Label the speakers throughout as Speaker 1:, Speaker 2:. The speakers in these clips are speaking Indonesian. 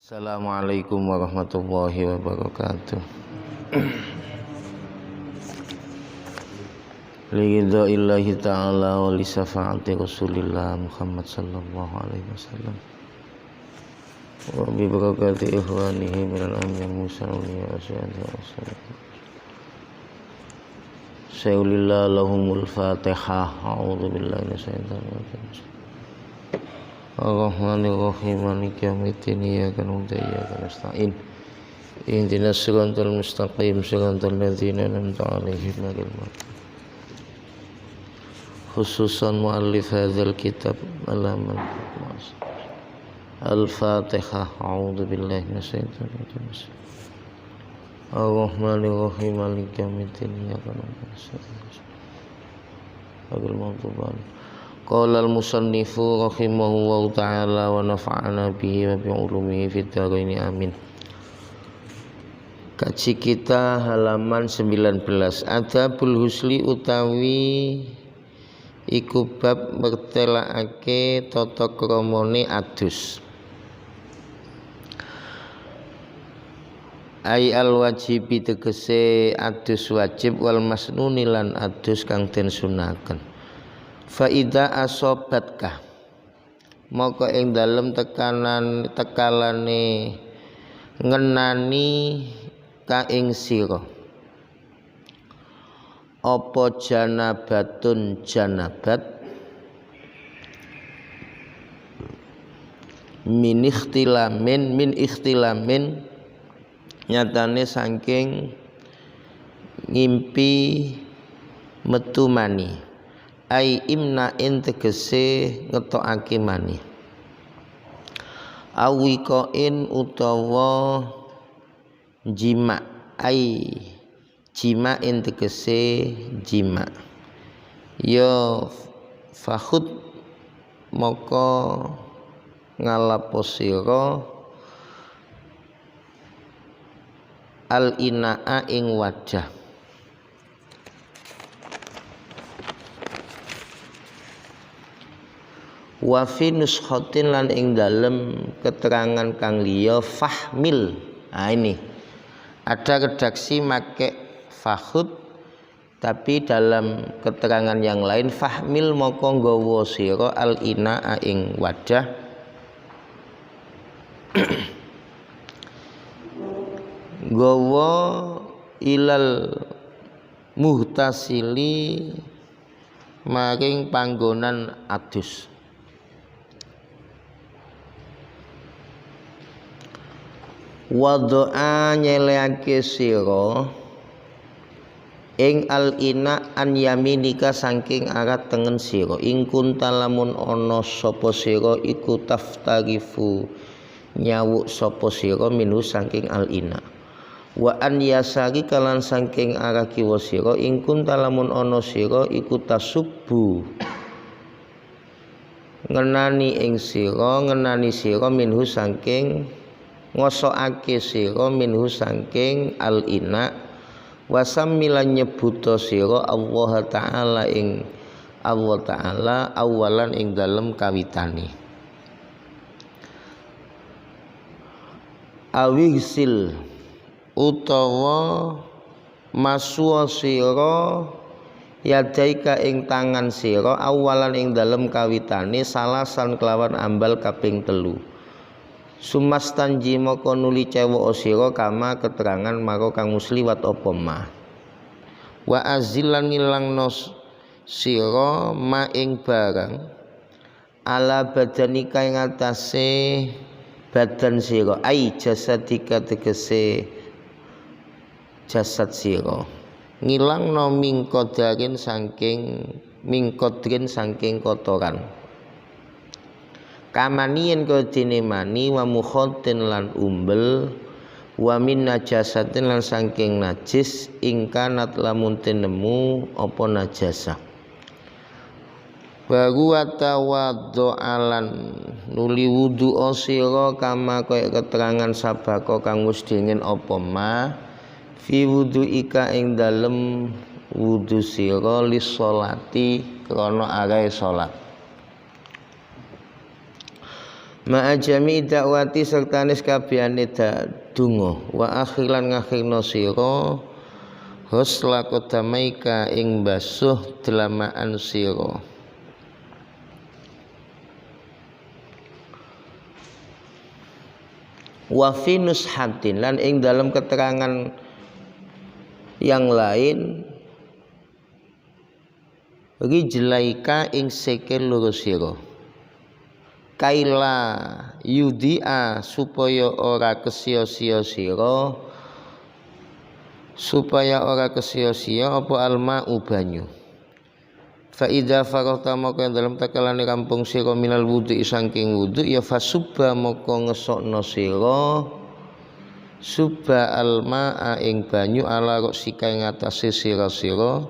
Speaker 1: Assalamualaikum warahmatullahi wabarakatuh. Liridha'illahi ta'ala wa li syafa'ati Rasulillah Muhammad sallallahu alaihi wasallam wa bi barakati ikhwanihi minal anbiya'i Musa awliya wa syuhada wa sholihin. Sayyidillah lahumul fatihah. A'udzu billahi minasyaitonir rajim. Ar-Rahmanir-Rahim Maliki yaumiddin iyyaka na'budu wa iyyaka nasta'in ihdinas siratal mustaqim siratal ladzina an'amta 'alaihim ghairil maghdubi. Khususan muallif hadzal kitab alaman Al-Fatihah. A'udzu billahi minasyaitonir rajim. Ar-Rahmanir-Rahim Maliki yaumiddin iyyaka na'budu wa iyyaka nasta'in ihdinas siratal mustaqim. Qala al-musannifu rahimahullahu ta'ala wa nafa'ana bihi wa bi'ulumihi fid dharain amin. Kaji kita halaman 19. Adabul husli utawi iku bab mertelakake tata kramane adus. Ai al-wajibi tegese adus wajib wal masnuni lan adus kang den sunaken. Faida asobatkah maka ing dalem tekalane ngenani ka ing sira apa janabatun janabat min ikhtilamin nyatane saking ngimpi metu mani ai imna'in tegese ngetokake mani awikoin utawa jima ai jima'in tegese jima ya fakhud maka ngalapo sira al ina'a ing wadah wa fi nuskhatin lan ing dalem keterangan kang liya fahmil. Nah ini ada redaksi make fahud tapi dalam keterangan yang lain fahmil maka nggawa sira al ina ing wadah nggawa ilal muhtasili maring panggonan adus. Wadoa nyeleake sira ing al ina an yaminika saking arah tengen sira ing kuntalamun ana sapa sira iku taftarifu nyawuk sapa sira minhu saking al ina wa an yasari kalan saking arah kiwa sira ing kuntalamun ana sira iku tasubbu ngenani sira minhu saking ngosokake sira minhu saking al ina wasamilan nyebuta sira Allah taala ing Allah taala awalan ing dalem kawitane awisil utawa maswa sira yadaika ing tangan sira awalan ing dalem kawitane salasan kelawan ambal kaping 3 sumastanji maka nuli cewek sira kama keterangan maka kang musliwat apa ma wa azilan ngilangno sira ma ing barang ala badanika ing atase badan sira ai jasadika tegese jasad sira ngilangno mingkodrin saking kotoran kamanien kodine mani wa mukhatin lan umbel wa min najasatin lan saking najis ingkanat lamun tinemu apa najasah baru atawaddo alan nuli wudu sira kama kaya keterangan sabako kang wis dingin apa ma fi wudu ika ing dalem wudu sira lis sholati krana arahe salat ma'a jami' dakwati serta nis kabehane donga wa akhiran ngakhirna sira husla qadamaika ing basuh delamaan sira wa fi nushatin lan ing dalam keterangan yang lain rijlaika ing sikil loro sira kaila yudia supaya ora kesia-sia sira apa alma'u banyu fa idza faragta maka dalam takalane rampung sira minal wudu saking wudu ya fasubba maka ngesokno sira subba alma'a ing banyu ala roksika ing atase sira-sira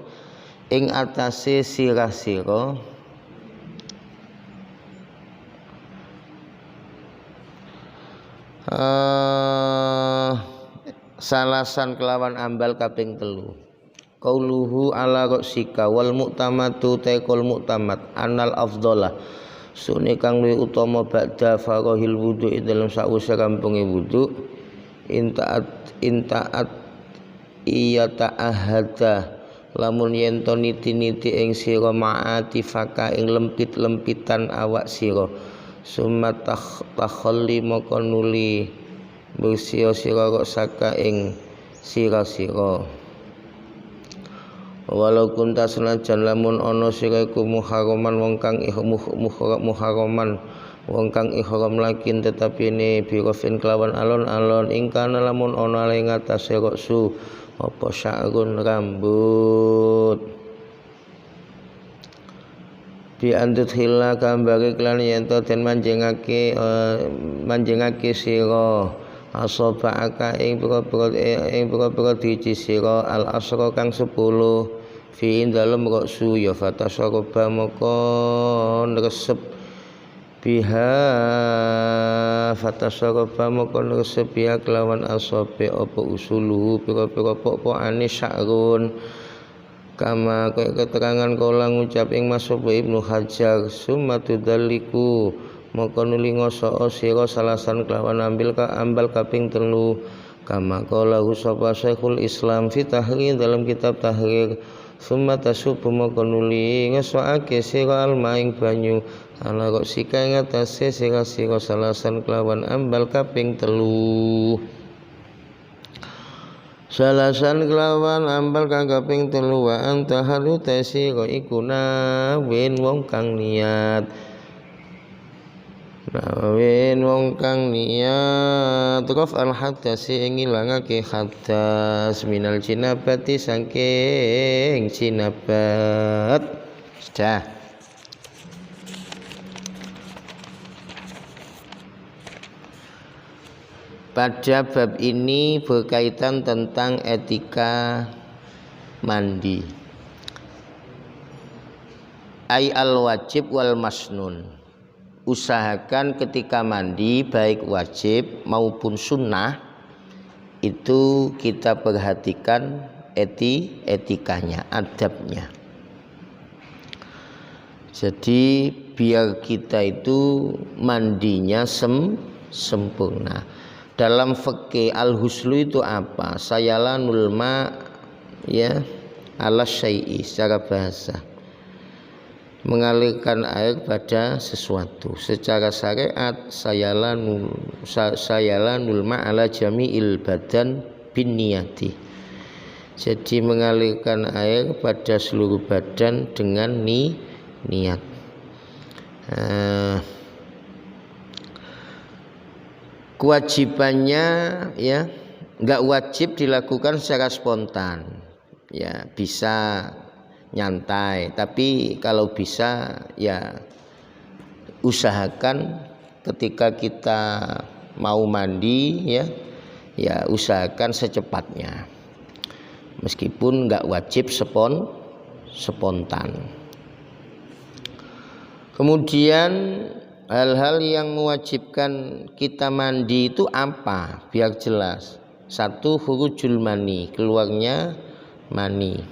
Speaker 1: ing atase sirah-sira salasan kelawan ambal kaping 3 qauluhu ala roksika wal mu'tamatu taikul mu'tamat anal afdhalah sune kang luwih utama ba'da farahil wudu dalam sawise rampunge wudu intaat iya ta'ahada lamun yen to niti-niti ing sira ma'ati faka ing lempit-lempitan awak sira summa takhalli maka nuli bersih sira saka ing sira-sira walau kunta senajan lamun ana sira iku muharraman wong kang muharraman wong kang ihram lakin tetapi ne birofin kelawan alon-alon ingkana lamun ana ing atase roksu apa sya'run rambut bi andut hila kambare klan yen to den manjingake sira asoba'aka ing pira-pira diji sira al asra kang 10 fi dalem roksu ya fatasaraba maka ngresep biha fatasaraba maka ngresep biha kelawan asobe apa usuluhu pira-pira pokokane sya'run kama kaya keterangan kala ngucap ing Mas'ud Ibnu Hajar summa tudalliku maka nuli ngosok sira salasan kelawan ambal kaping 3 kama kala sapa Syekhul Islam fi tahrir dalam kitab tahrir summa tasubu maka nuli ngesokake sira alma ing banyu ala roksika ing atase sira salasan kelawan ambal kaping 3 salasan kelawan ambal kang kaping 3 wa anta halu tasira iku nawin wong kang niat raf al hadasi ing ilangake hadas minal jinabati saking jinabat sudah. Pada bab ini berkaitan tentang etika mandi. Ai al wajib wal masnun. Usahakan ketika mandi baik wajib maupun sunnah itu kita perhatikan etikanya, adabnya. Jadi biar kita itu mandinya sempurna. Dalam fikih al-huslu itu apa? Sayalanul ma ya ala syai'i secara bahasa. Mengalirkan air pada sesuatu. Secara syariat sayalanul ma ala jami'il badan bin niyati. Jadi mengalirkan air pada seluruh badan dengan niat. Kewajibannya ya nggak wajib dilakukan secara spontan, ya bisa nyantai, tapi kalau bisa ya usahakan ketika kita mau mandi ya usahakan secepatnya, meskipun nggak wajib spontan. Kemudian hal-hal yang mewajibkan kita mandi itu apa? Biar jelas. 1, khurujul mani, keluarnya mani.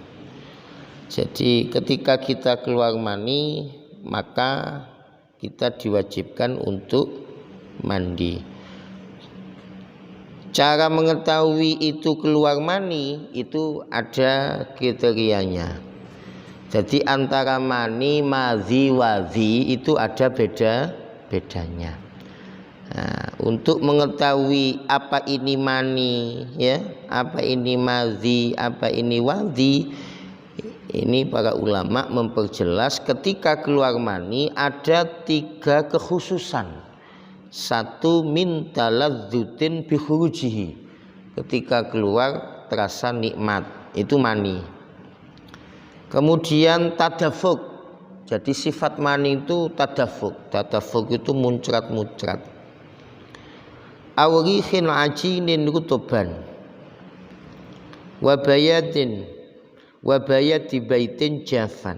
Speaker 1: Jadi ketika kita keluar mani, maka kita diwajibkan untuk mandi. Cara mengetahui itu keluar mani itu ada kriterianya. Jadi antara mani, madhi, wadhi itu ada bedanya. Nah, untuk mengetahui apa ini mani, ya, apa ini madhi, apa ini wadhi, ini para ulama memperjelas ketika keluar mani ada 3 kekhususan. Satu, min taladzutin bi khurujihi, ketika keluar terasa nikmat, itu mani. Kemudian tadafuk, jadi sifat mani itu tadafuk itu muncrat-muncrat. Awrihin ajinin rutuban wabayati baitin jafan.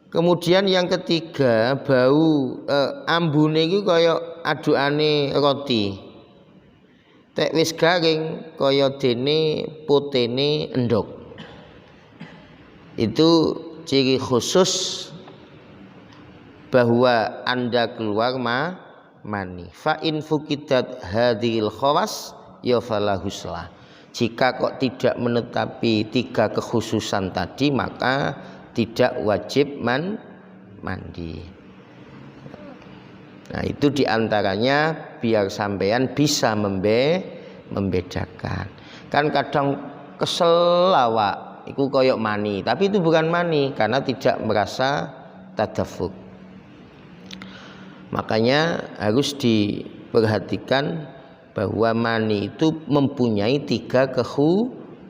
Speaker 1: Kemudian yang ketiga, bau ambune iki kaya adukane roti. Tek wis garing kaya dene putene endhog. Itu ciri khusus bahwa Anda keluar mani. Fa in fuqidat hadhil khawas ya falahuslah. Jika kok tidak menetapi 3 kekhususan tadi, maka tidak wajib mandi. Nah, itu diantaranya biar sampean bisa membedakan. Kan kadang kesel awak iku koyok mani, tapi itu bukan mani karena tidak merasa tadafuk. Makanya harus diperhatikan bahwa mani itu mempunyai 3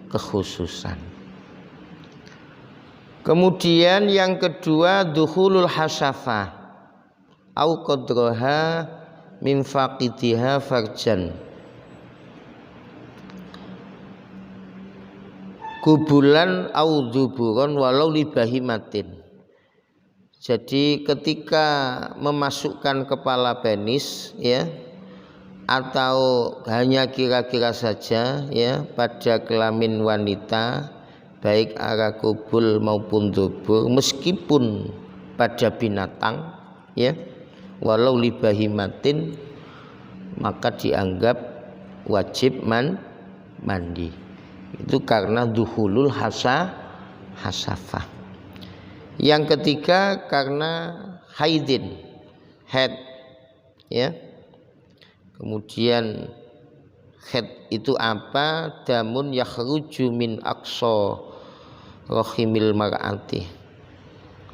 Speaker 1: kekhususan. Kemudian yang kedua, dukhulul hasafah au qadraha min faqidiha farjan. Kubulan au dzuburon walau libahimatin. Jadi ketika memasukkan kepala penis, ya, atau hanya kira-kira saja, ya, pada kelamin wanita, baik arah kubul maupun dubur, meskipun pada binatang, ya, walau libahimatin, maka dianggap wajib mandi. Itu karena duhulul hasafah. Yang ketiga karena haid, ya. Kemudian haid itu apa? Damun yakhruju min aqsa rahimil mar'ati,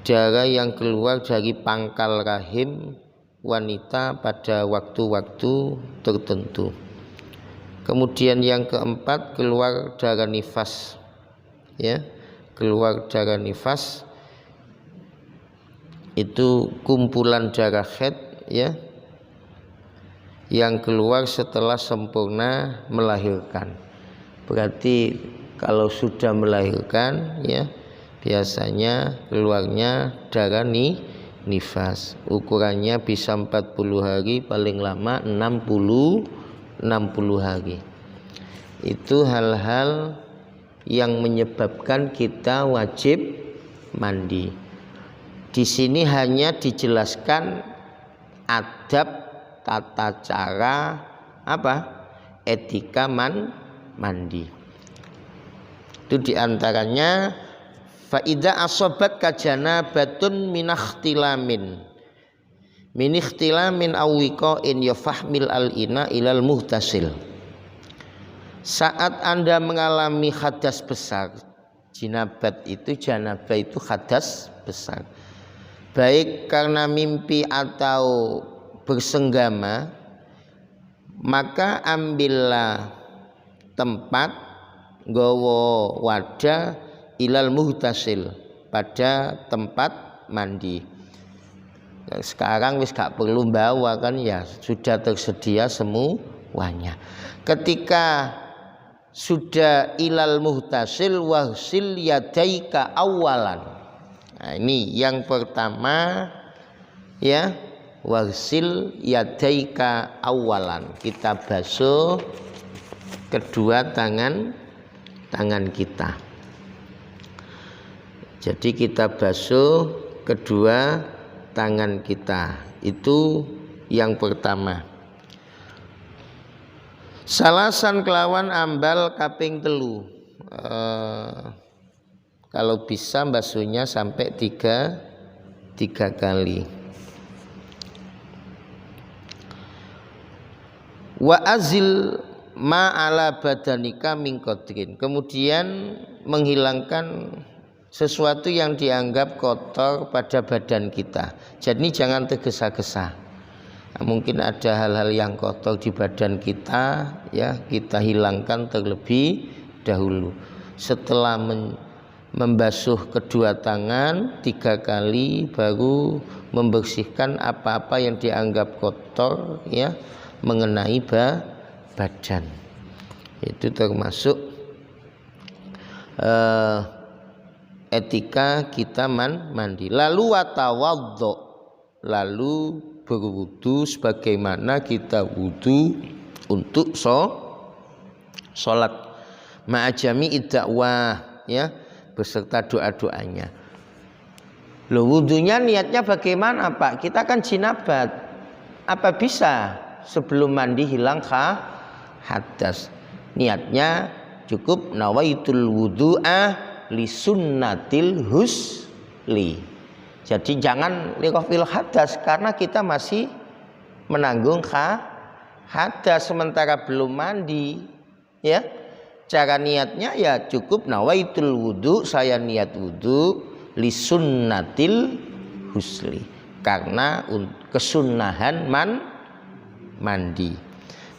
Speaker 1: darah yang keluar dari pangkal rahim wanita pada waktu-waktu tertentu. Kemudian yang keempat, keluar darah nifas, ya, keluar darah nifas itu kumpulan darah haid, ya, yang keluar setelah sempurna melahirkan. Berarti kalau sudah melahirkan, ya, biasanya keluarnya darah nifas. Ukurannya bisa 40 hari, paling lama 60 hari. Itu hal-hal yang menyebabkan kita wajib mandi. Di sini hanya dijelaskan adab, tata cara, etika mandi. Itu diantaranya faida asobat kajana batun minakhtilamin awiko in yafahmil al ina ilal muhtasil. Saat Anda mengalami hadas besar, janabah itu hadas besar, baik karena mimpi atau bersenggama, maka ambillah tempat, gowo wadah ilal muhtasil, pada tempat mandi. Sekarang wis gak perlu bawa kan, ya, sudah tersedia semuanya. Ketika sudah ilal muhtasil, wahsil yadaika awalan. Nah, ini yang pertama, ya, wahsil yadaika awalan. Kita basuh kedua tangan kita. Jadi kita basuh kedua tangan kita. Itu yang pertama. Salasan kelawan ambal kaping telu. Kalau bisa basuhnya sampai tiga kali. Wa azil ma ala badanika min qadrin. Kemudian menghilangkan sesuatu yang dianggap kotor pada badan kita. Jadi jangan tergesa-gesa. Mungkin ada hal-hal yang kotor di badan kita, ya kita hilangkan terlebih dahulu. Setelah membasuh kedua tangan 3 kali, baru membersihkan apa-apa yang dianggap kotor, ya mengenai badan. Itu termasuk etika kita mandi. Lalu watawaddo, lalu berwudu sebagaimana kita wudu untuk sholat. Ma'ajami idda'wah, ya beserta doa-doanya. Loh, wudunya niatnya bagaimana Pak? Kita kan jinabat. Apa bisa sebelum mandi hilang hadas? Niatnya cukup nawaitul wudu'a li sunnatil husli. Jadi jangan liqafil hadas, karena kita masih menanggung hadas sementara belum mandi, ya. Cara niatnya ya cukup nawaitul wudu, saya niat wudu li sunnatil husli, karena kesunahan mandi.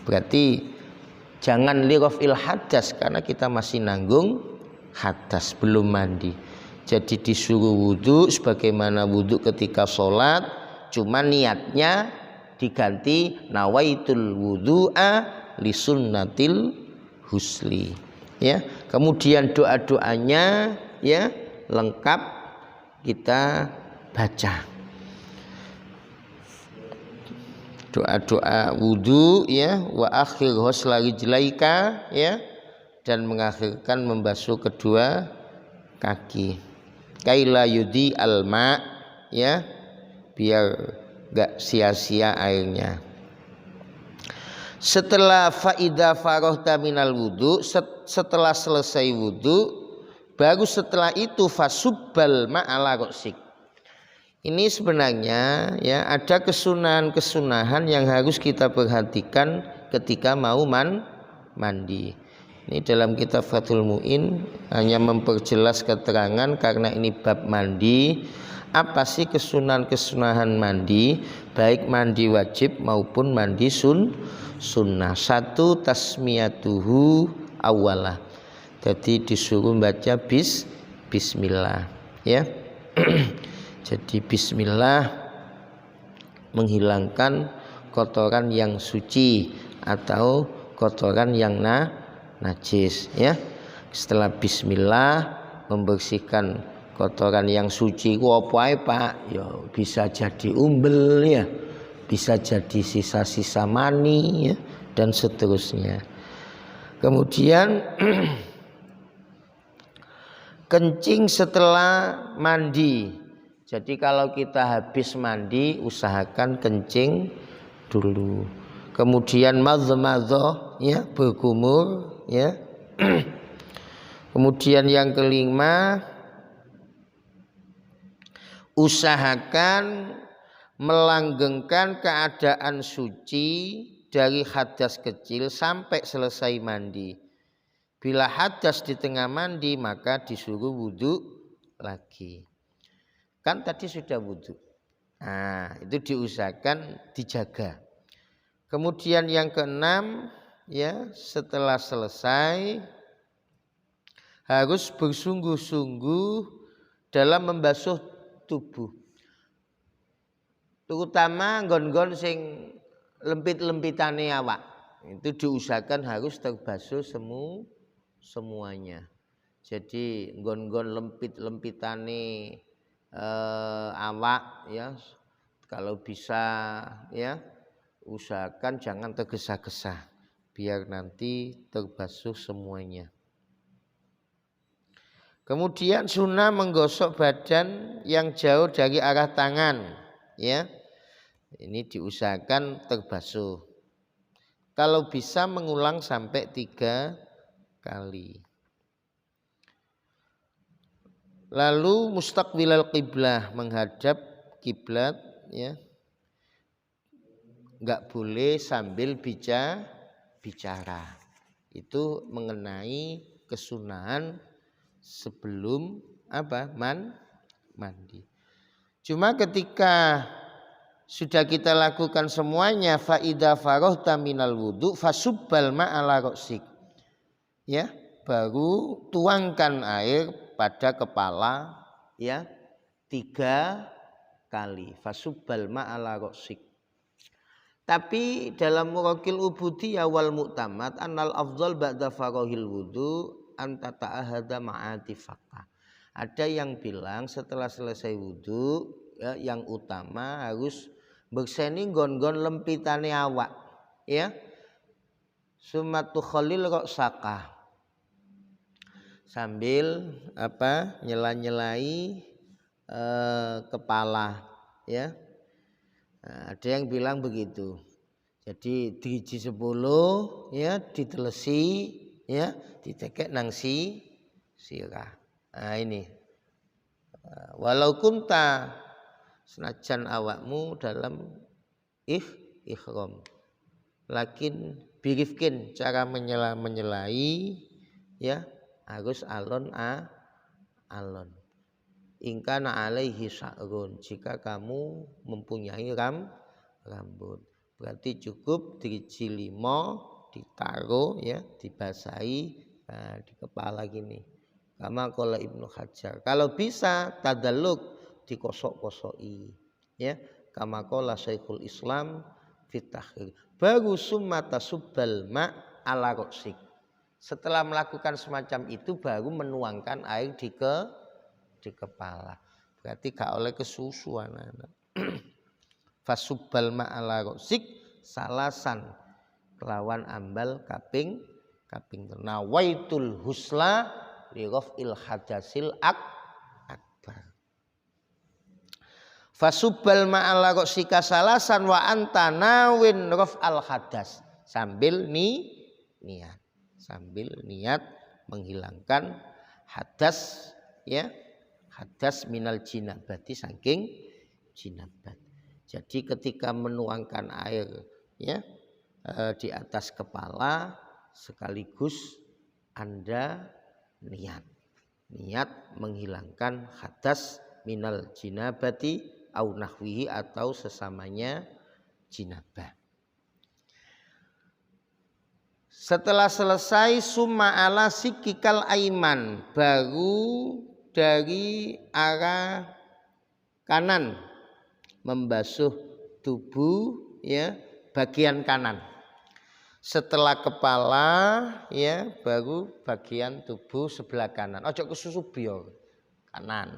Speaker 1: Berarti jangan liqafil hadas karena kita masih nanggung hadas belum mandi. Jadi disuruh wudu sebagaimana wudu ketika sholat, cuma niatnya diganti nawaitul wudu'a li sunnatil husli, ya. Kemudian doa-doanya, ya lengkap kita baca. Doa-doa wudu, ya, wa akhir ghusla rijlaika, ya, dan mengakhirkan membasuh kedua kaki. Kaila yudi alma, ya, biar gak sia-sia airnya. Setelah faida farohta minal wudu, setelah selesai wudu, baru setelah itu fasubbal ma'ala roksik. Ini sebenarnya, ya, ada kesunahan yang harus kita perhatikan ketika mau mandi. Ini dalam kitab Fathul Mu'in hanya memperjelas keterangan, karena ini bab mandi. Apa sih kesunahan mandi, baik mandi wajib maupun mandi sunnah. Satu, tasmiyatuhu awalah. Jadi disuruh baca bismillah, ya. Jadi bismillah menghilangkan kotoran yang suci atau kotoran yang najis, ya. Setelah bismillah membersihkan kotoran yang suci ku apa ae Pak? Ya bisa jadi umbel, ya. Bisa jadi sisa-sisa mani, ya, dan seterusnya. Kemudian kencing setelah mandi. Jadi kalau kita habis mandi usahakan kencing dulu. Kemudian madzamadhah, ya, berkumur, ya. Kemudian yang kelima, usahakan melanggengkan keadaan suci dari hadas kecil sampai selesai mandi. Bila hadas di tengah mandi, maka disuruh wudu lagi. Kan tadi sudah wudu. Nah, itu diusahakan dijaga. Kemudian yang keenam, ya, setelah selesai harus bersungguh-sungguh dalam membasuh tubuh. Terutama nggon-nggon sing lempit-lempitane awak. Itu diusahakan harus terbasuh semuanya. Jadi nggon-nggon lempit-lempitane awak, ya, kalau bisa, ya, usahakan jangan tergesa-gesa biar nanti terbasuh semuanya. Kemudian sunnah menggosok badan yang jauh dari arah tangan, ya. Ini diusahakan terbasuh. Kalau bisa mengulang sampai 3 kali. Lalu mustaqbilal qiblah, menghadap kiblat, ya. Enggak boleh sambil bicara. Itu mengenai kesunahan sebelum mandi. Cuma ketika sudah kita lakukan semuanya, fa idza farahta minal wudu fasubbal ma'ala ra'sik. Ya, baru tuangkan air pada kepala, ya, 3 kali. Fasubbal ma'ala ra'sik. Tapi dalam Muraqil Ubudiyah wal Mu'tamad annal afdal ba'da farahil wudu an tata'ahada ma'atifaka. Ada yang bilang setelah selesai wudu, ya, yang utama harus berseni gon-gon lempitane awak, ya. Sumatu khalil ra'saka. Sambil nyela-nyelai kepala, ya. Nah, ada yang bilang begitu. Jadi driji 10, ya, ditelesi, ya, ditekek nang sirah. Nah, ini. Walau kunta, senajan awakmu dalam ihram. Lakin birifkin, cara menyelai, ya, harus alon. Ingkana alaihi sa'run, jika kamu mempunyai rambut, berarti cukup driji 5 ditaruh, ya, dibasahi di kepala gini. Kama qala Ibnu Hajar. Kalau bisa tadalluk, dikosok-kosoki, ya. Kama qala Syekhul Islam fit Tahrir. Baru summa tasubbal ma' ala ra'sik. Setelah melakukan semacam itu baru menuangkan air di kepala. Berarti gak oleh kesusu anak-anak. Fasubbal ma'ala ra'sik salasan, kelawan ambal kaping nawaitul husla li raf'il hadasil akbar. Fasubbal ma'ala ra'sika salasan wa anta nawin raf'al hadas, sambil niat menghilangkan hadas, ya. Hadas minal jinabati, saking jinabat. Jadi ketika menuangkan air, ya, di atas kepala, sekaligus Anda niat menghilangkan hadas minal jinabati au nahwihi, atau sesamanya jinabah. Setelah selesai summa ala sikikal aiman, baru dari arah kanan membasuh tubuh, ya, bagian kanan. Setelah kepala, ya, baru bagian tubuh sebelah kanan. Ojo kesusu biar kanan,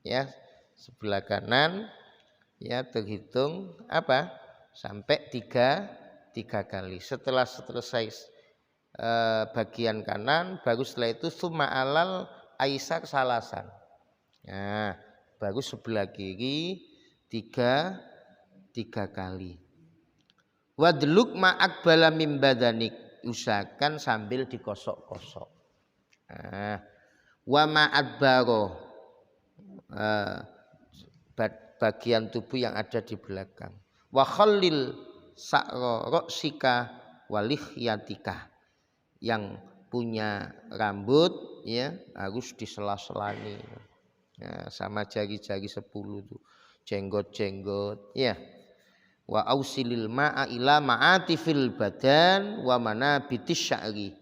Speaker 1: ya, sebelah kanan, ya, terhitung sampai tiga kali. Setelah selesai bagian kanan, baru setelah itu summa alal aisar salasan. Nah, baru sebelah kiri tiga kali. Wadluk ma'akbala mim badanik, usahakan sambil dikosok-kosok. Nah, wa ma'adbaro, bagian tubuh yang ada di belakang. Wa khallil sa'ra ra'sika walihyatika, yang punya rambut, ya, harus disela-selani, ya, sama jari-jari 10 tuh, jenggot-jenggot, ya. Wa ausilil ma'a ila ma'atifil badan wa manabitis sya'ri,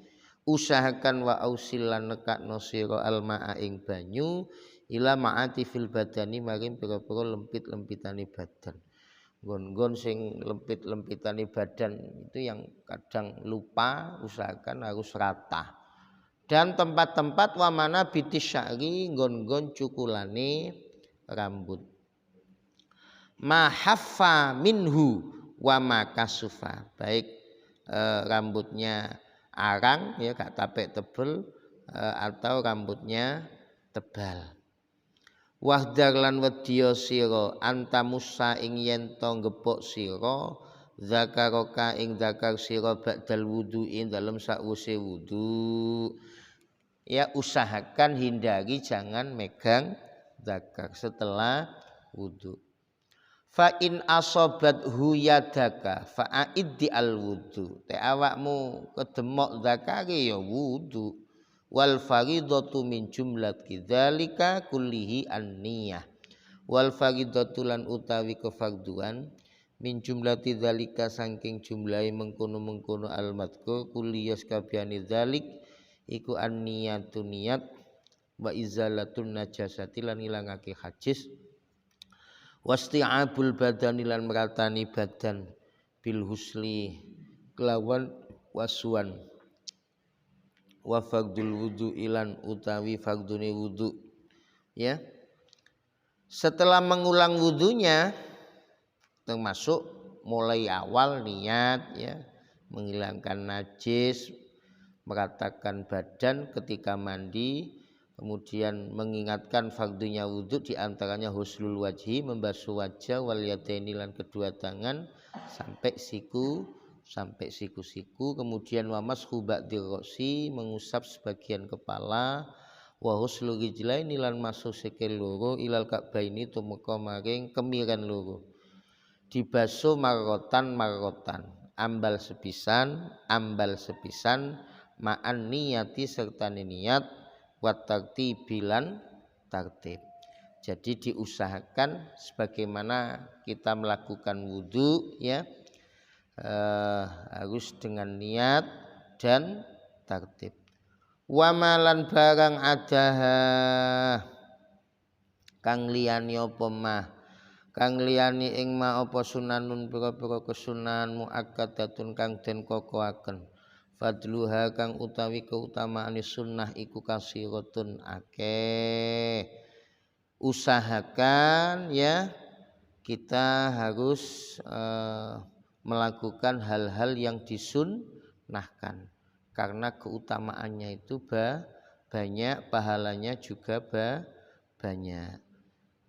Speaker 1: usahakan wa ausilan nekakno sira al ma'a ing banyu ila ma'atifil badani maring pira-pira lempit-lempitane badan. Gon-gon sing lempit-lempitane badan itu yang kadang lupa, usahakan harus rata. Dan tempat-tempat wa mana bitis sya'ri, gon-gon cukulane rambut. Ma haffa minhu wa ma kasufa, baik rambutnya arang, ya, gak tapek tebel, atau rambutnya tebal. Wahdar lan wedya sira antamusa ing yen to ngepuk sira zakaroka ing zakar sira ba'dal wudu'i dalem sakwise wudu. Ya usahakan hindari jangan megang zakar setelah wudu. Fa in asobat huyadaka fa'iddi al wudu. Te awakmu kedemok zakare ya wudu. Wal faridatu min jumlati dzalika kullihi an-niyah. Wal faridatu lan utawi kefarduan min jumlati dzalika saking jumlahe mengkono-mengkono al-madkur kulliyas kabehane dzalik iku an-niyatu niyat wa izalatun najasati lan ilangake hajis wasti'abul badani lan meratani badan bil husli kelawan waswan wa fardul wudu ilan utawi fardune wudu. Ya, setelah mengulang wudunya termasuk mulai awal niat ya menghilangkan najis, meratakan badan ketika mandi, kemudian mengingatkan fardunya wudu diantaranya huslul wajhi membasuh wajah wal yadaini lan kedua tangan sampai siku-siku, kemudian wamas ba'di ra'si mengusap sebagian kepala, wa huslu rijlaini lan masuk sikil loro ilal ka'baini tumeka maring kemiren loro, dibasuh marrotan ambal sepisan ma'an niyati serta niat wa tartibilan tartib. Jadi diusahakan sebagaimana kita melakukan wudu ya harus dengan niat dan tartib. Wa malan barang adaha kang liyane apa mah kang liyane ing ma apa sunanun pira-pira kesunahan muakkadatun kang den kokohaken fadluha kang utawi keutamaane sunnah iku kasiratun akeh. Usahakan ya kita harus melakukan hal-hal yang disunnahkan karena keutamaannya itu banyak, pahalanya juga banyak.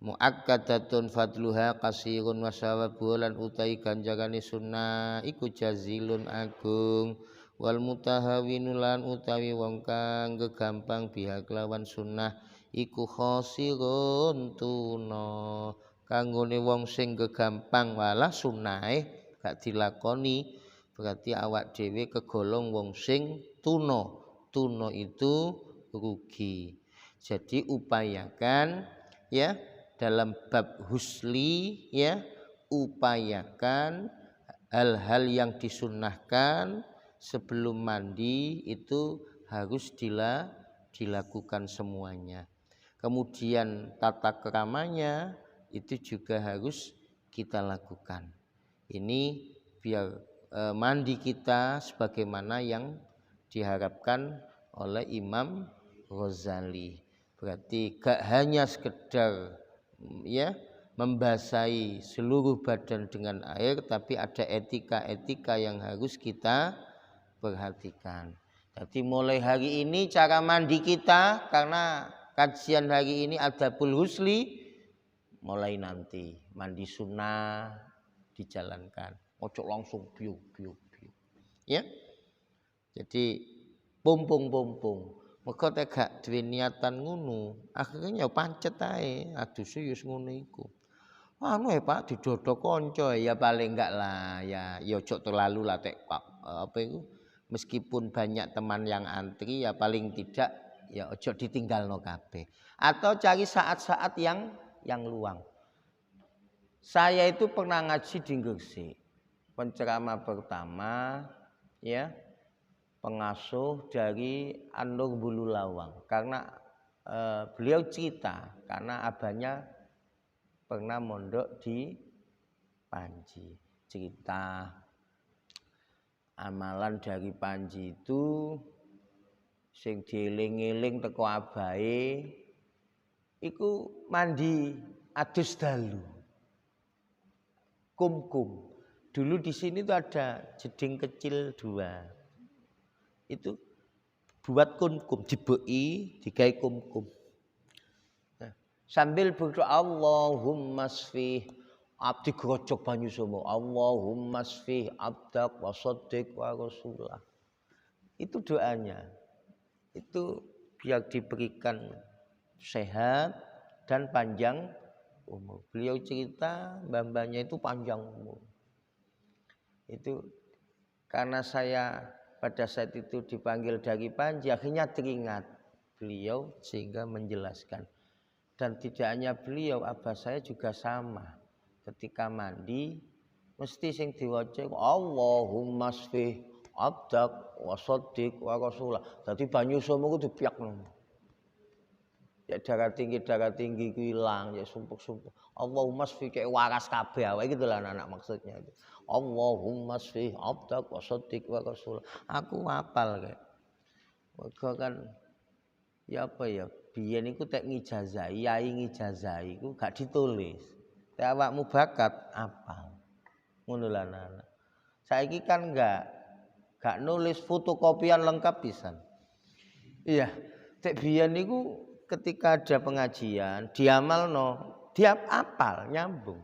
Speaker 1: Muakkadatun fadluha kasirun wa sawabu lan utai ganjarane sunnah iku jazilun agung wal mutahawinu lan utawi wong kang gegampang biha kelawan sunnah iku khosirun tuna kanggone wong sing gegampang walah sunnahe gak dilakoni berarti awak dhewe kegolong wong sing tuna itu rugi. Jadi upayakan ya dalam bab husli ya upayakan hal-hal yang disunnahkan sebelum mandi itu harus dilakukan semuanya. Kemudian tata keramanya itu juga harus kita lakukan. Ini biar mandi kita sebagaimana yang diharapkan oleh Imam Ghazali. Berarti gak hanya sekedar ya membasahi seluruh badan dengan air, tapi ada etika-etika yang harus kita perhatikan. Jadi mulai hari ini cara mandi kita, karena kajian hari ini adabul husli, mulai nanti mandi sunnah dijalankan, ojo langsung piu. Ya, jadi pompong. Mergo teh gak duwe niatan ngono, akhirnya ya pancet ae, aduse ya ngono iku. Anu Pak didodok kanca ya paling enggak lah ya ojo terlalu lah tek apa itu meskipun banyak teman yang antri ya paling tidak ya ojo ditinggalno kabeh atau cari saat-saat yang luang. Saya itu pernah ngaji di Gresik. Penceramah pertama ya pengasuh dari An-Nur Bulu Lawang karena beliau cerita karena abahnya pernah mondok di Panji, cerita amalan dari Panji itu sing dieling-eling teko abahe iku mandi adus dalu kumkum. Dulu di sini tuh ada jeding kecil 2. Itu buat kumkum dibeki digawe kumkum. Nah, Sambil berdoa Allahumma sfih abdi grojok banyu semua. Allahumma sfih abdak wa shaddiq wa rasulah. Itu doanya. Itu biar diberikan sehat dan panjang umur. Beliau cerita mbah-mbahnya itu panjang umur. Itu karena saya pada saat itu dipanggil dari Panji, akhirnya teringat beliau sehingga menjelaskan. Dan tidak hanya beliau, abah saya juga sama. Ketika mandi mesti sing diwaca Allahumma sfih abdak wa shaddiq wa rasulah. Dadi banyu semua kudu dipiakno. Ya darah tinggi ku ilang, ya sumpuk-sumpuk. Allahumma sfih kayak waras kabeh awake gitu lah anak maksudnya itu. Allahumma sfih abdak wa shaddiq wa rasulah. Aku hafal kayak. Mergo kan ya apa ya, biyen iku tek ngijazahi, yai ngijazahi iku gak ditulis. Tek awakmu bakat apal. Ngono lah anak. Saiki kan gak nulis, fotokopian lengkap pisan. Iya, tek biyen niku ketika ada pengajian, diamalno, dia apal, nyambung.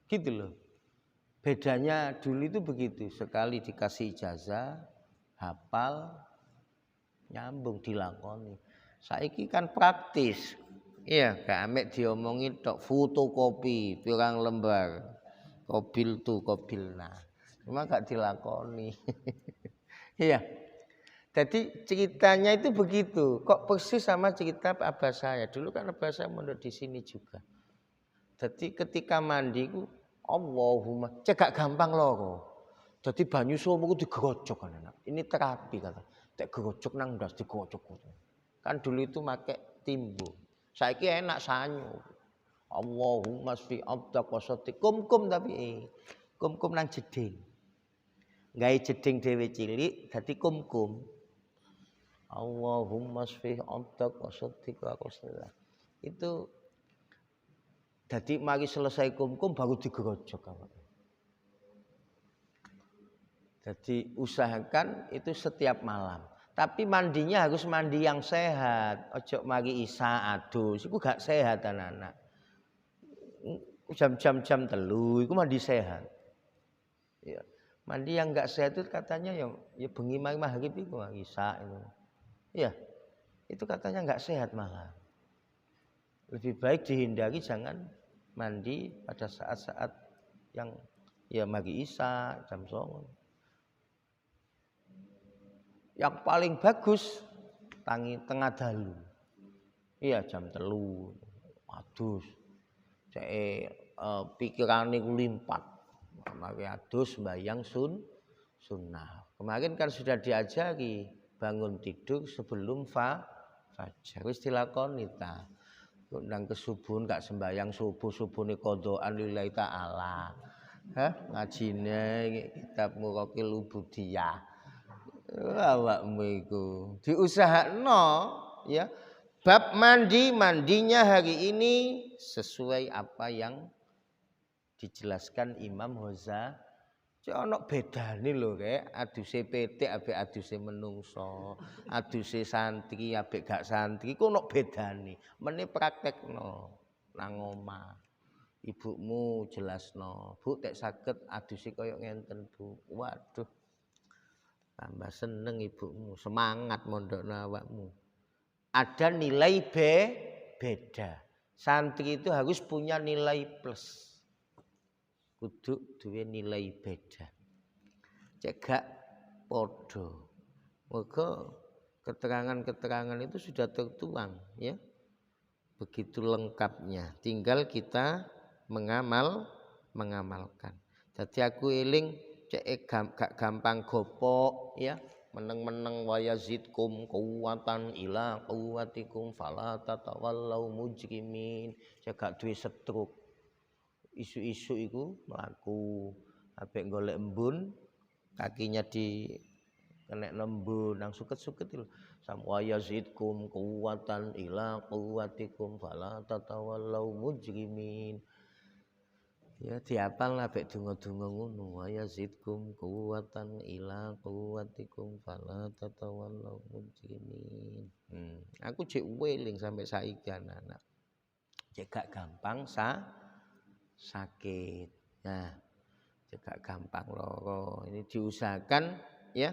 Speaker 1: Gitu loh. Bedanya dulu itu begitu, sekali dikasih ijazah, hafal, nyambung dilakoni. Saiki kan praktis. Iya, gak amek diomongin tok fotokopi pirang lembar. Kobil tu, kobil nah. Cuma gak dilakoni. Iya. Jadi ceritanya itu begitu. Kok persis sama cerita abah saya. Dulu kan abah saya mondok di sini juga. Jadi ketika mandi ku Allahumma cegak gampang loro. Jadi banyu semua ku digerocok kan anak. Ini terapi kata. Tek gerocok nang ndas digerocok. Kan dulu itu make timbul. Saiki enak sanyu. Allahumma sfi abdak wa shaddiq. Kum tapi kum nang jeding. Gawe jeding dhewe cilik dadi kum. Allahumma sfih abdak wa shaddiq wa rasulah. Itu jadi mari selesai kum baru digerojok awake. Jadi usahakan itu setiap malam. Tapi mandinya harus mandi yang sehat. Ojo mari isa adus, iku gak sehat anak-anak. Jam telu iku mandi sehat. Ya. Mandi yang gak sehat itu katanya ya bengi mari maghrib iku isa itu. Ya, itu katanya nggak sehat malah. Lebih baik dihindari, jangan mandi pada saat-saat yang ya magi isya, jam 09.00. Yang paling bagus tengah dalu. Iya jam 3. Adus. Pikirane limpat. Mari adus mbayang sunnah. Kemarin kan sudah diajari bangun tidur sebelum fajar wis dilakoni ta. Nang kesubuhan gak sembayang subuh-subuhne qodhoan lillahi taala. Ngajine kitab Murakil Ubudiyah. Awakmu iku diusahakno ya. Bab mandinya hari ini sesuai apa yang dijelaskan Imam Ghazali. Ono bedane lho rek, aduse petik ambek aduse menungso, aduse santri ambek gak santri ku ono bedane. Mene praktekno nang omah. Ibumu jelasno, Bu tek saged aduse kaya ngenten, Bu. Waduh. Tambah seneng ibumu, semangat mondokno awakmu. Ada nilai beda. Santri itu harus punya nilai plus. Kudu duwe nilai beda. Cegak podo. Maka keterangan-keterangan itu sudah tertuang ya. Begitu lengkapnya. Tinggal kita mengamalkan. Jadi aku eling cek gak gampang gopok ya. Meneng-meneng wa yazidkum quwwatan ila quwwatikum fala tatawallau mujrimin. Cegak duwe stroke. Isu-isu itu melaku ambek golek embun kakinya di kena embun nang suket-suket itu samwa yazidkum quwwatan ila quwwatikum fala tatawallau mujrimin ya dihafal ambek donga-donga ngono wa yazidkum quwwatan ila quwwatikum fala tatawallau mujrimin. Aku cek weling sampai saiki anak. cek gak gampang sakit. Nah, cek gak gampang loro. Ini diusahakan ya.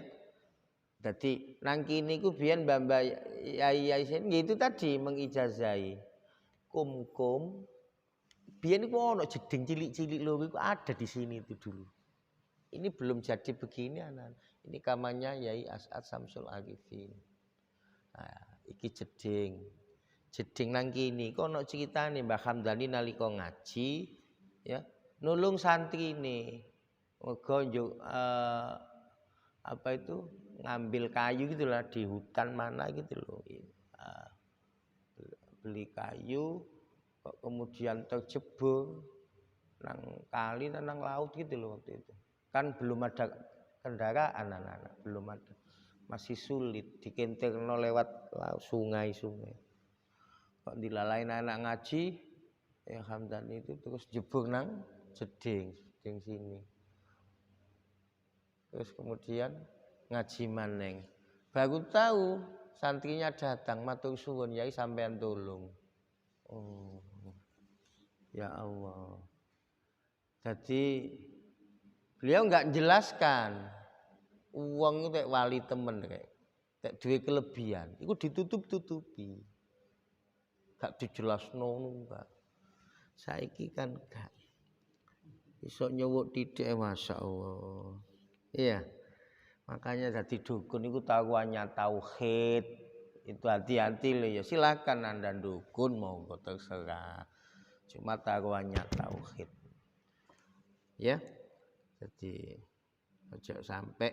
Speaker 1: Jadi nang kini ku biyen mbak yai itu tadi mengijazahi kum. Biyen iku ono jeding cilik-cilik lho iku ada di sini itu dulu. Ini belum jadi begini anak. Ini kamarnya Yai As'ad Samsul Arifin. Nah, iki jeding. Jeding nang kini kok ono ceritane Mbah Hamdani nalika ngaji ya, nulung santri ini. Mergo apa itu ngambil kayu gitulah di hutan mana gitu loh. Beli kayu kok kemudian terjebur nang kali dan nang laut gitu loh waktu itu. Kan belum ada kendaraan anak-anak, belum ada. Masih sulit dikenterno lewat sungai-sungai. Kok dilalain anak ngaji, ya Hamdani itu terus jebur nang jeding sini. Terus kemudian ngaji maneng. Baru tahu santrinya datang matur suwun Yai sampean tolong. Oh. Ya Allah. Jadi beliau enggak jelaskan uang itu wali temen kayak duwe kelebihan. Itu ditutup-tutupi. Gak dijelasno enggak. Saiki kan gak. Iso nyewuk titik Masya Allah. Iya. Makanya jadi dukun itu taruhannya tauhid. Itu hati-hati loh ya. Silakan Anda dukun monggo terserah. Cuma taruhannya tauhid. Ya. Jadi aja sampai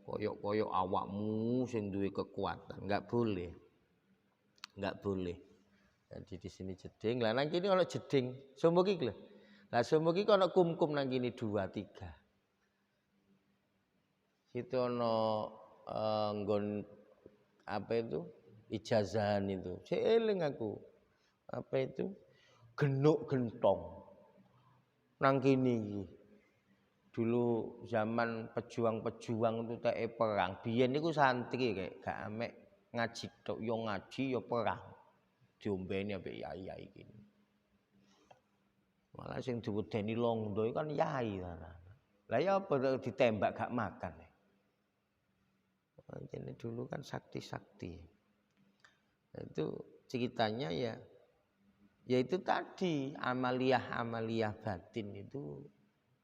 Speaker 1: koyok-koyok awakmu sing duwe kekuatan, enggak boleh. Enggak boleh. Jadi di sini jeding. Lah nang kene ana jeding. Sombong iki lho. Lah sombong iki ana kum-kum nang kene 2 3. Situ ana nggon apa itu? Ijazahan itu. Seeling aku. Apa itu? Genuk gentong. Nang kene iki. Dulu zaman pejuang-pejuang itu teke perang. Biyen niku santri kayak gak amek ngaji tok, yo ngaji yo perang. Diombeni ambek yai-yai gini. Malah sing diwedeni londo kan yai lah. Lah ya apa ditembak gak makan. Jadi dulu kan sakti-sakti. Itu ceritanya ya itu tadi amaliyah batin itu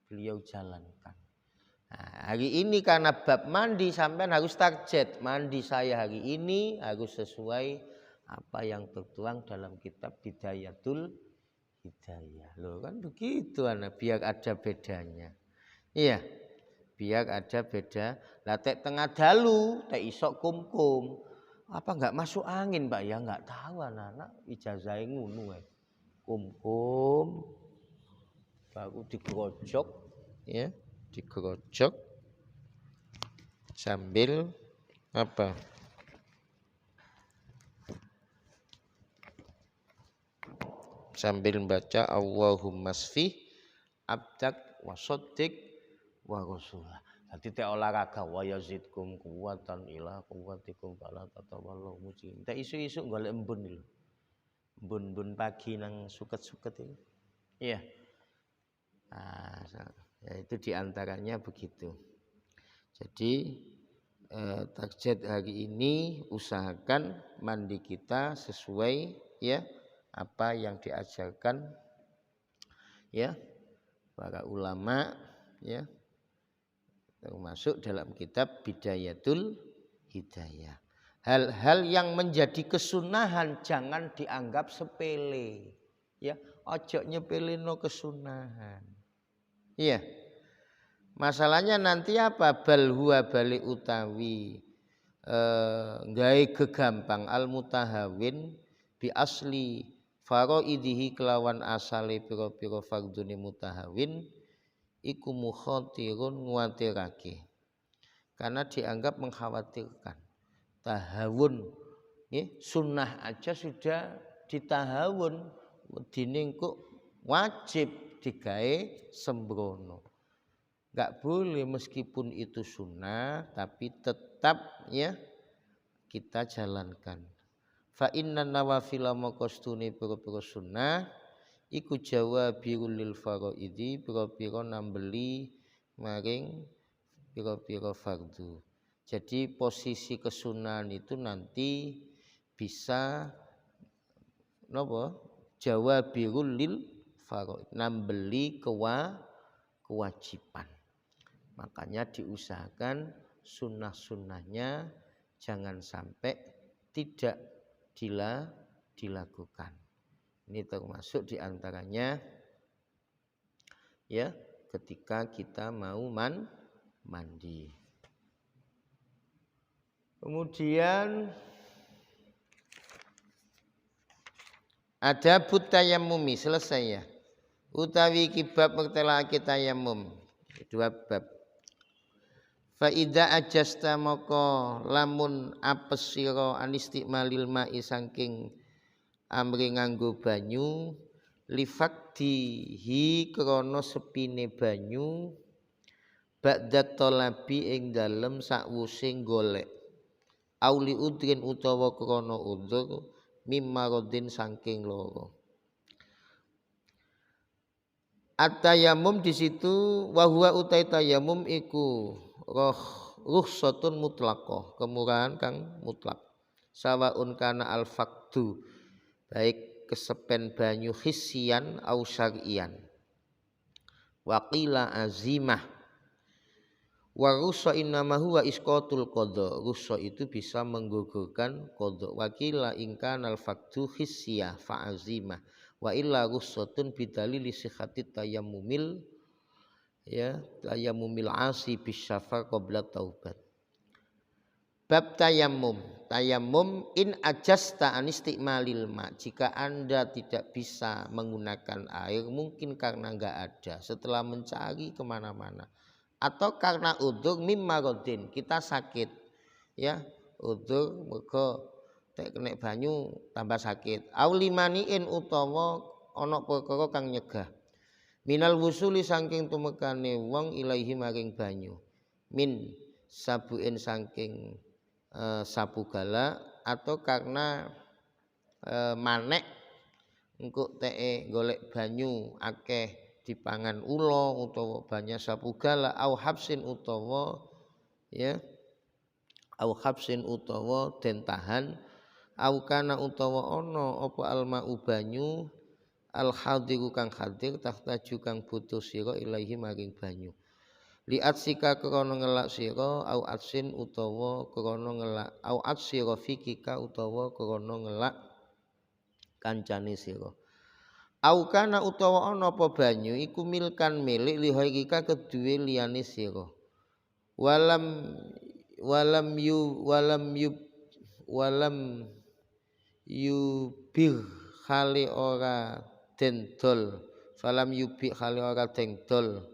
Speaker 1: beliau jalankan. Nah, hari ini karena bab mandi sampean harus target. Mandi saya hari ini harus sesuai apa yang tertuang dalam kitab Bidayatul Hidayah. Loh kan begitu anak, biar ada bedanya. Iya. Biar ada beda. Lah tek tengah dalu, tek isok kum-kum. Apa enggak masuk angin, Pak? Ya enggak tahu anak-anak ijazah ngono ae. Kum-kum baru digerojok ya, digerojok sambil apa? Sambil membaca Allahumma sfi abdak wa shaddiq wa rasulah. Dadi teh olahraga wa yazidkum quwwatan ila quwwatikum fala tatawallu mujrim. Teh isu-isu golek embun lho. Embun-embun pagi nang suket-suket itu. Iya. Nah, ya itu diantaranya begitu. Jadi target hari ini usahakan mandi kita sesuai ya apa yang diajarkan ya para ulama ya termasuk dalam kitab Bidayatul Hidayah. Hal-hal yang menjadi kesunahan jangan dianggap sepele ya, ojo nyepelino kesunahan. Iya. Masalahnya nanti apa? Bal huwa balik utawi gawe gegampang al mutahawin bi asli faraidihi kelawan asale pira-pira fardune mutahawin iku mukhatirun nguwatirake. Karena dianggap mengkhawatirkan. Tahawun sunnah aja sudah ditahawun, wedine kok wajib digawe sembrono. Enggak boleh meskipun itu sunnah tapi tetap ya kita jalankan. fa inna nawafila maqastune pira-pira sunnah iku jawabirul lil faraidi pira-pira nambeli maring pira-pira fardu. Jadi posisi kesunahan itu nanti bisa napa jawabirul lil faraid nambeli kewajiban. Makanya diusahakan sunnah-sunnahnya jangan sampai tidak dilakukan. Ini termasuk diantaranya ya ketika kita mau mandi. Kemudian ada tayammumi selesai ya. Utawi kibab mertelake tayammum. Dua bab. Fa idza ajasta maka lamun apes sira anistimalil ma'i saking amri nganggo banyu lifakdihi krana sepine banyu ba'da talabi ing dalem sakwuse golek auli udrin utawa krana udzur mimmarodin saking loro. At-tayammum di situ wa huwa utai tayammum iku rukhsatun mutlaqah, kemurahan kang mutlak. Sawaun kana al-fakdu baik kesepen banyu hissian au syar'ian. Wa qila azimah. Wa rukhsa innama huwa isqatul qadha. Rukhsa itu bisa menggugurkan qadha. Wa qila in kana al-fakdu hissiyah fa azimah. Wa illa rukhsatun bidalili sihhatit tayammumil ya tayammumil asi bisyafar qabla taubat. Bab tayammum. Tayammum in ajasta an istimalil ma. Jika Anda tidak bisa menggunakan air mungkin karena enggak ada setelah mencari kemana-mana atau karena udzur mimmarodin kita sakit ya udzur mergo tek kena banyu tambah sakit. Aulimaniin utawa ana perkara kang nyegah. Minal wusuli saking tumekane wong ilaihi maring banyu. Min sabuin saking sapu gala atau karena manek engko teke golek banyu akeh dipangan ula utawa banyak sapu gala au habsin utawa ya au habsin utawa den tahan au kana utawa ana apa alma banyu al hadiru kang hadir tahtaju kang butuh sira ilahi maring banyu liat sika krana ngelak sira au atsin utawa krana ngelak au atsira fikika utawa krana ngelak kancane sira au kana utawa ana apa banyu iku milkan milik lihaika keduwe liyane sira walam yubir khali ora dendol falam yubi khali ora dendol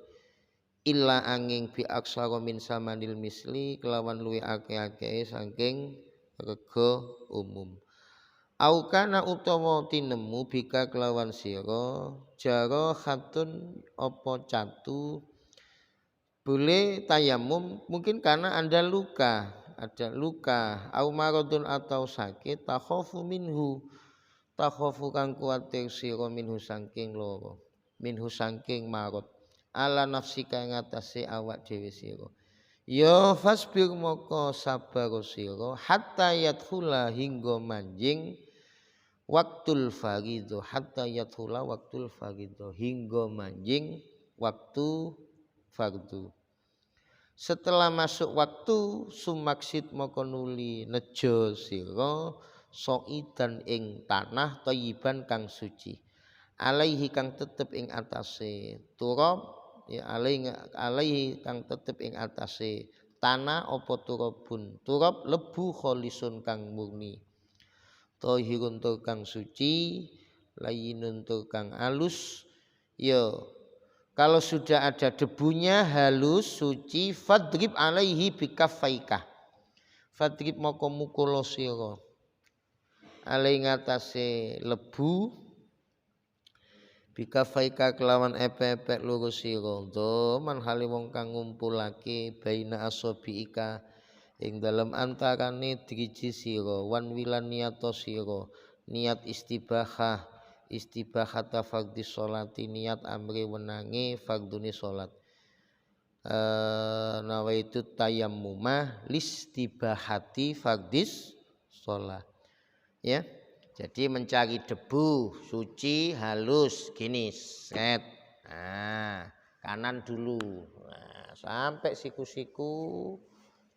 Speaker 1: illa angin bi aksara min samanil misli kelawan luwi akeh-akeh saking rega umum au kana utawa tinemu bika kelawan sira jaro khatun apa catu boleh tayamum mungkin karena Anda ada luka au maradun atau sakit takhafu minhu takhafu kang kuwatir sira minhu saking loro minhu saking marad ala nafsika ngatasé awak dhewe sira ya fasbir moko sabar sira hatta yadkhula hingga manjing waktul fardhu hatta yadkhula waktul fardhu hingga manjing waktu fardu. Setelah masuk waktu sumaksid moko nuli nejo sira soidan ing tanah thayyiban kang suci alaihi kang tetep ing atase turab ya alaihi kang tetep ing atase tanah apa turab lebu kholisun kang murni thahirun tur kang suci layyinun tur kang alus ya kalau sudah ada debunya halus suci fadrib alaihi bikaffaika fadrib moko mukul sira alai ngatasé lebu bikaffaika kelawan epek-epek loro sira do man hale wong kang ngumpulake baina asabiika ing dalem antarane driji sira wan wilan niyato sira niat istibahata fardhi sholati niat amri wenange fardune salat nawaitu tayammuma listibahati fardhis sholat ya. Jadi mencari debu suci halus gini set. Nah, kanan dulu. Nah, sampai siku-siku.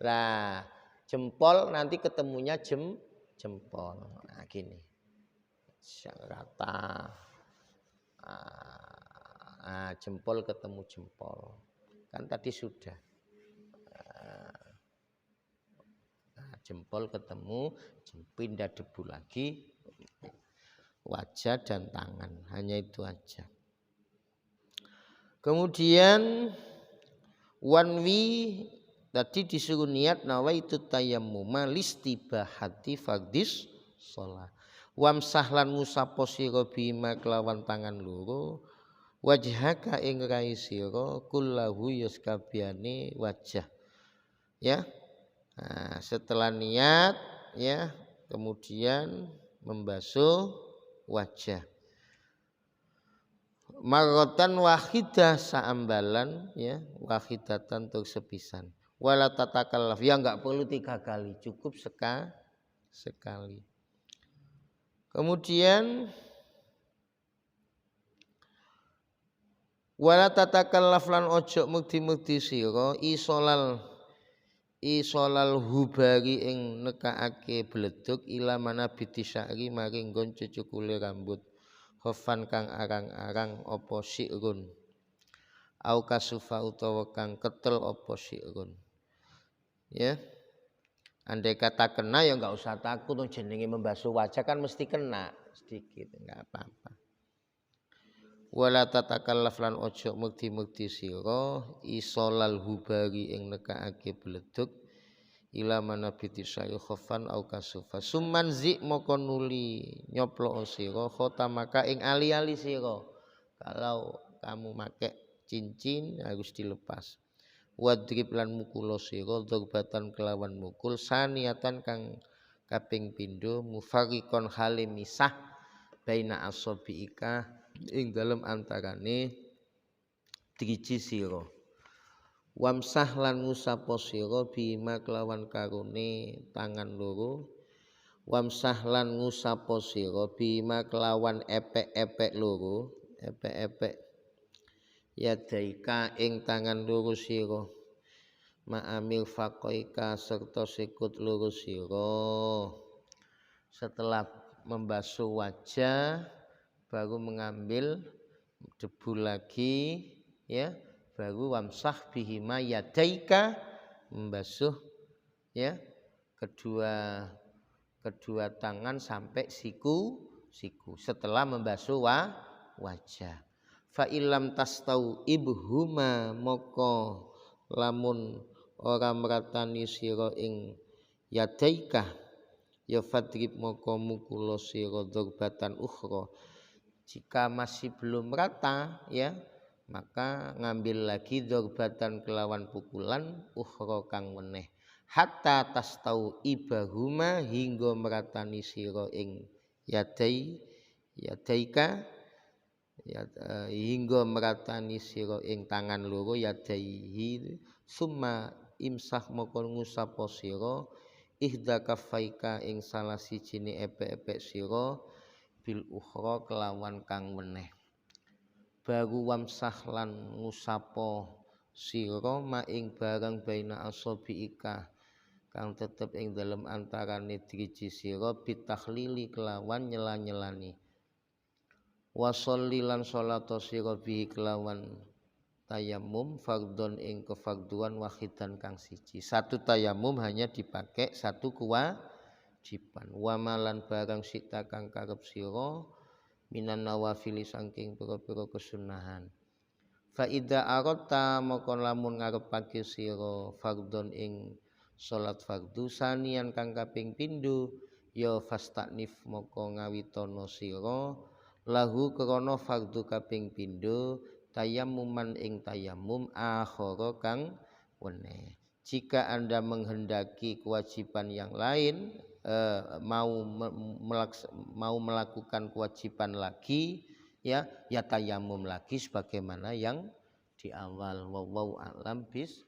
Speaker 1: Lah, jempol nanti ketemunya jempol. Nah, gini. Rata. Nah, jempol ketemu jempol. Kan tadi sudah. Nah, jempol ketemu, pindah debu lagi. Wajah dan tangan, hanya itu aja. Kemudian wanwi tadi disuruh niat nawaitu tayammuma listibahati fardhis shalah. Wamsah lan ngusapo sira bima kelawan tangan loro wajhaka ing rai sira kullahu yaskabiyane wajah. Ya. Nah, setelah niat ya, kemudian membasuh wajah marrotan wahidah saambalan ya wahidatan untuk sepisan wala tatakallaf ya enggak perlu 3 kali cukup sekali. Kemudian wala tatakallaf lan ojo mukti-mukti sira isolal hubari ing nekaake bledug ila mana bitisari maring nggon cucukule rambut khofan kang arang-arang apa si'run au kasufa utawa kang ketel apa si'run ya. Andai kata kena ya enggak usah takut jenenge membasuh wajah kan mesti kena sedikit enggak apa-apa. Wala tatakallaf lan ojo mukti-mukti sira isolal hubari ing nekaake bledug ila manabiti sayu khofan au kasufa summan zi moko nuli nyoplo sira khotamaka ing ali-ali sira. Kalau kamu pakai cincin harus dilepas. Wadrib lan mukul sira darbatan kelawan mukul saniatan kang kaping pindho mufarriqon halim misah baina asabiika ing dalem antarane driji sira. Wamsah lan ngusapo sira bima kelawan karone tangan loro. Wamsah lan ngusapo sira bima kelawan epek-epek loro, epek-epek yadaika ing tangan loro sira. Ma'amil faqaika serta sikut loro sira. Setelah membasuh wajah baru mengambil debu lagi ya, baru wamsah bihima yadaika membasuh ya kedua tangan sampai siku setelah membasuh wajah. Fa illam tastau ibhuma moko lamun ora meratani sira ing yadaika ya fadrib moko mukul sira darbatan ukhra. Jika masih belum rata ya, maka ngambil lagi darbatan kelawan pukulan ukhra kang weneh hatta tastau ibahuma hingga meratani sira ing yadaika ya, hingga meratani sira ing tangan loro yadaihi summa imsah moko ngusapa sira ihda kafaika ing salah sijine epek-epek sira bil ukhra kelawan kang weneh. Baru wamsah lan ngusapo sira maing barang baina asabiika kang tetep ing dalem antarane driji sira bitakhlili kelawan nyela-nyelani. Wasolli lan salata sira bihi kelawan tayammum fardhon ing kefarduan wahidan kang siji. Satu tayammum hanya dipakai satu kewajiban. Wa malan barang sita kang karep sira minan nawafili saking pira-pira kesunahan. Fa idza aratta moko lamun ngarepake sira fardhon ing salat fardu sanian kang kaping pindho ya fastanif moko ngawitana sira lahu krana fardu kaping pindho tayammuman ing tayammum akhara kang weneh. jika Anda menghendaki kewajiban yang lain, mau melakukan kewajiban lagi, ya tayamum lagi sebagaimana yang di awal. Wallahu a'lam bis